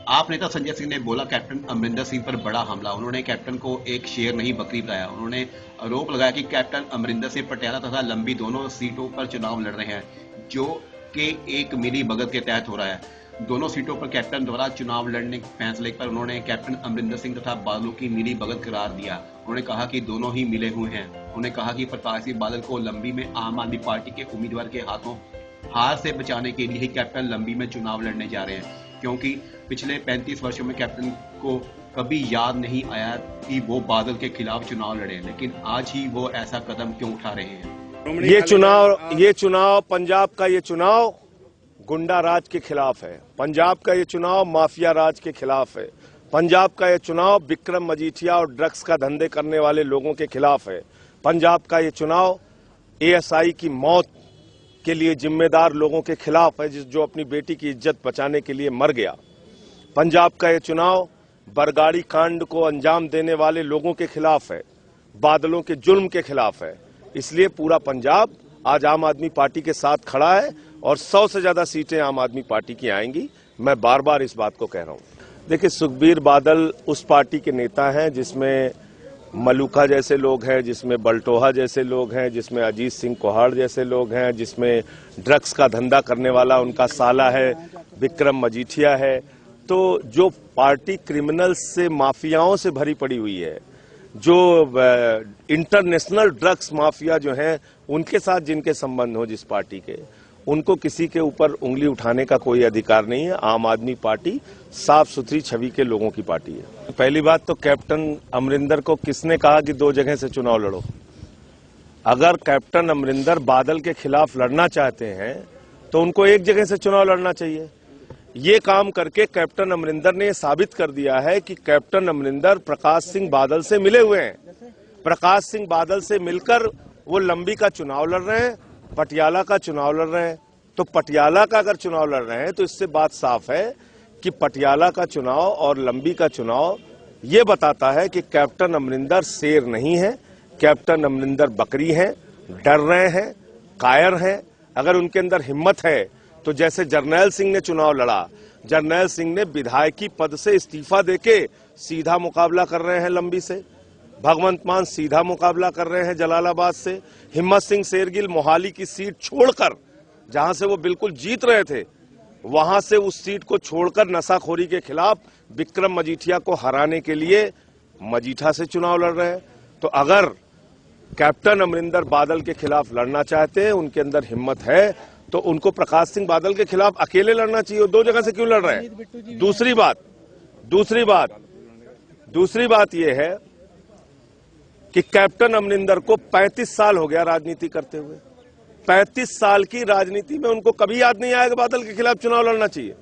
आप नेता संजय सिंह ने बोला कैप्टन अमरिंदर सिंह पर बड़ा हमला। उन्होंने कैप्टन को एक शेर नहीं बकरी बताया। उन्होंने आरोप लगाया कि कैप्टन अमरिंदर सिंह पटियाला तथा लंबी दोनों सीटों पर चुनाव लड़ रहे हैं, जो कि एक मिली भगत के तहत हो रहा है। दोनों सीटों पर कैप्टन द्वारा चुनाव लड़ने के फैसले पर उन्होंने कैप्टन अमरिंदर सिंह तथा बादलों की मिली भगत करार दिया। उन्होंने कहा कि दोनों ही मिले हुए हैं। उन्होंने कहा कि प्रकाश सिंह बादल को लंबी में आम आदमी पार्टी के उम्मीदवार के हाथों हार से बचाने के लिए ही कैप्टन लंबी में चुनाव लड़ने जा रहे हैं, क्योंकि पिछले 35 वर्षों में कैप्टन को कभी याद नहीं आया कि वो बादल के खिलाफ चुनाव लड़े, लेकिन आज ही वो ऐसा कदम क्यों उठा रहे हैं। ये चुनाव पंजाब का ये चुनाव गुंडा राज के खिलाफ है। पंजाब का ये चुनाव माफिया राज के खिलाफ है। पंजाब का ये चुनाव विक्रम मजीठिया और ड्रग्स का धंधे करने वाले लोगों के खिलाफ है। पंजाब का ये चुनाव एएसआई की मौत के लिए जिम्मेदार लोगों के खिलाफ है, जो अपनी बेटी की इज्जत बचाने के लिए मर गया। पंजाब का ये चुनाव बरगाड़ी कांड को अंजाम देने वाले लोगों के खिलाफ है, बादलों के जुल्म के खिलाफ है। इसलिए पूरा पंजाब आज आम आदमी पार्टी के साथ खड़ा है और 100 से ज्यादा सीटें आम आदमी पार्टी की आएंगी। मैं बार बार इस बात को कह रहा हूं। देखिए, सुखबीर बादल उस पार्टी के नेता हैं जिसमें मलूका जैसे लोग हैं, जिसमें बल्टोहा जैसे लोग हैं, जिसमें अजीत सिंह कोहाड़ जैसे लोग हैं, जिसमें ड्रग्स का धंधा करने वाला उनका साला है विक्रम मजीठिया है। तो जो पार्टी क्रिमिनल्स से, माफियाओं से भरी पड़ी हुई है, जो इंटरनेशनल ड्रग्स माफिया जो हैं, उनके साथ जिनके संबंध हो जिस पार्टी के, उनको किसी के ऊपर उंगली उठाने का कोई अधिकार नहीं है। आम आदमी पार्टी साफ सुथरी छवि के लोगों की पार्टी है। पहली बात तो कैप्टन अमरिंदर को किसने कहा कि 2 जगह से चुनाव लड़ो? अगर कैप्टन अमरिंदर बादल के खिलाफ लड़ना चाहते हैं तो उनको एक जगह से चुनाव लड़ना चाहिए। ये काम करके कैप्टन अमरिंदर ने साबित कर दिया है कि कैप्टन अमरिंदर प्रकाश सिंह बादल से मिले हुए हैं। प्रकाश सिंह बादल से मिलकर वो लंबी का चुनाव लड़ रहे हैं, पटियाला का चुनाव लड़ रहे हैं। तो पटियाला का अगर चुनाव लड़ रहे हैं तो इससे बात साफ है कि पटियाला का चुनाव और लंबी का चुनाव ये बताता है कि कैप्टन अमरिंदर शेर नहीं है, कैप्टन अमरिंदर बकरी हैं, डर रहे हैं, कायर हैं। अगर उनके अंदर हिम्मत है तो जैसे जरनैल सिंह ने चुनाव लड़ा, जरनैल सिंह ने विधायकी पद से इस्तीफा देके सीधा मुकाबला कर रहे हैं लंबी से। भगवंत मान सीधा मुकाबला कर रहे हैं जलालाबाद से। हिम्मत सिंह शेरगिल मोहाली की सीट छोड़कर, जहां से वो बिल्कुल जीत रहे थे, वहां से उस सीट को छोड़कर नशाखोरी के खिलाफ विक्रम मजीठिया को हराने के लिए मजीठा से चुनाव लड़ रहे हैं। तो अगर कैप्टन अमरिंदर बादल के खिलाफ लड़ना चाहते हैं, उनके अंदर हिम्मत है, तो उनको प्रकाश सिंह बादल के खिलाफ अकेले लड़ना चाहिए। 2 जगह से क्यों लड़ रहे हैं? दूसरी बात यह है कि कैप्टन अमरिंदर को 35 साल हो गया राजनीति करते हुए। 35 साल की राजनीति में उनको कभी याद नहीं आया कि बादल के खिलाफ चुनाव लड़ना चाहिए।